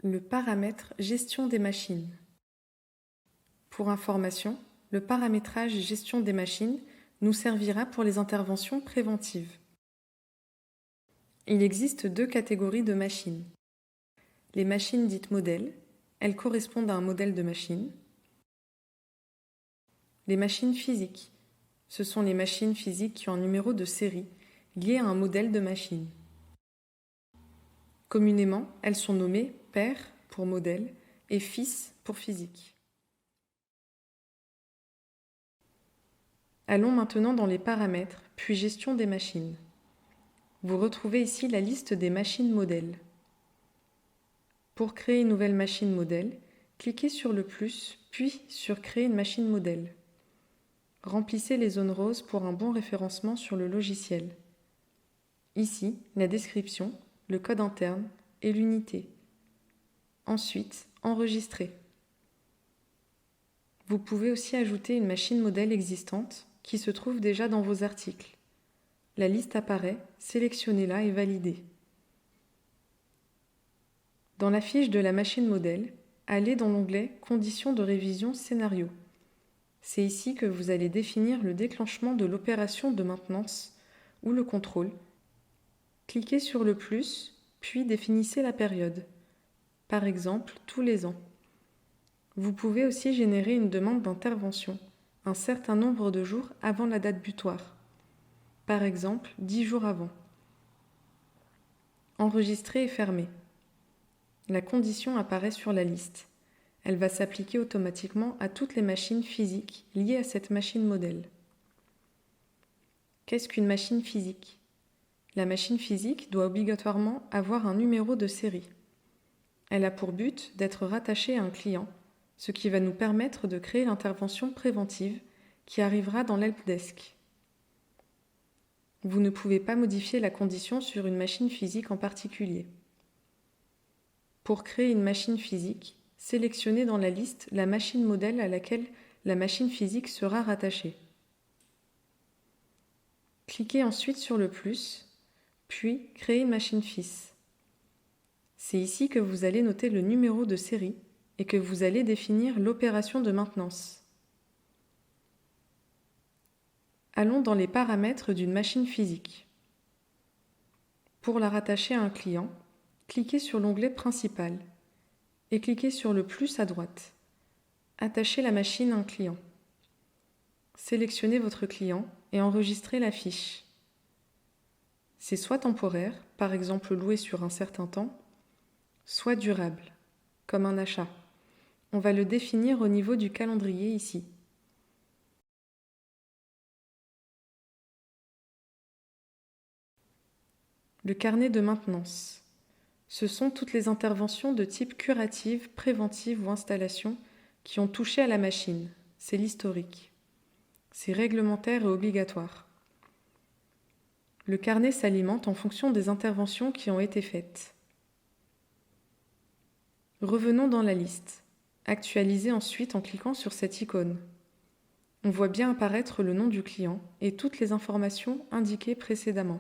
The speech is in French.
Le paramètre gestion des machines. Pour information, le paramétrage gestion des machines nous servira pour les interventions préventives. Il existe deux catégories de machines. Les machines dites modèles, elles correspondent à un modèle de machine. Les machines physiques, ce sont les machines physiques qui ont un numéro de série lié à un modèle de machine. Communément, elles sont nommées père pour modèle et fils pour physique. Allons maintenant dans les paramètres, puis gestion des machines. Vous retrouvez ici la liste des machines modèles. Pour créer une nouvelle machine modèle, cliquez sur le plus, puis sur Créer une machine modèle. Remplissez les zones roses pour un bon référencement sur le logiciel. Ici, la description, le code interne et l'unité. Ensuite, enregistrer. Vous pouvez aussi ajouter une machine modèle existante qui se trouve déjà dans vos articles. La liste apparaît, sélectionnez-la et validez. Dans la fiche de la machine modèle, allez dans l'onglet Conditions de révision scénario. C'est ici que vous allez définir le déclenchement de l'opération de maintenance ou le contrôle. Cliquez sur le plus, puis définissez la période. Par exemple, tous les ans. Vous pouvez aussi générer une demande d'intervention, un certain nombre de jours avant la date butoir. Par exemple, 10 jours avant. Enregistrer et fermer. La condition apparaît sur la liste. Elle va s'appliquer automatiquement à toutes les machines physiques liées à cette machine modèle. Qu'est-ce qu'une machine physique ? La machine physique doit obligatoirement avoir un numéro de série. Elle a pour but d'être rattachée à un client, ce qui va nous permettre de créer l'intervention préventive qui arrivera dans l'helpdesk. Vous ne pouvez pas modifier la condition sur une machine physique en particulier. Pour créer une machine physique, sélectionnez dans la liste la machine modèle à laquelle la machine physique sera rattachée. Cliquez ensuite sur le plus, puis Créer une machine fils. C'est ici que vous allez noter le numéro de série et que vous allez définir l'opération de maintenance. Allons dans les paramètres d'une machine physique. Pour la rattacher à un client, cliquez sur l'onglet Principal et cliquez sur le plus à droite. Attachez la machine à un client. Sélectionnez votre client et enregistrez la fiche. C'est soit temporaire, par exemple loué sur un certain temps, soit durable, comme un achat. On va le définir au niveau du calendrier ici. Le carnet de maintenance. Ce sont toutes les interventions de type curative, préventive ou installation qui ont touché à la machine. C'est l'historique. C'est réglementaire et obligatoire. Le carnet s'alimente en fonction des interventions qui ont été faites. Revenons dans la liste. Actualisez ensuite en cliquant sur cette icône. On voit bien apparaître le nom du client et toutes les informations indiquées précédemment.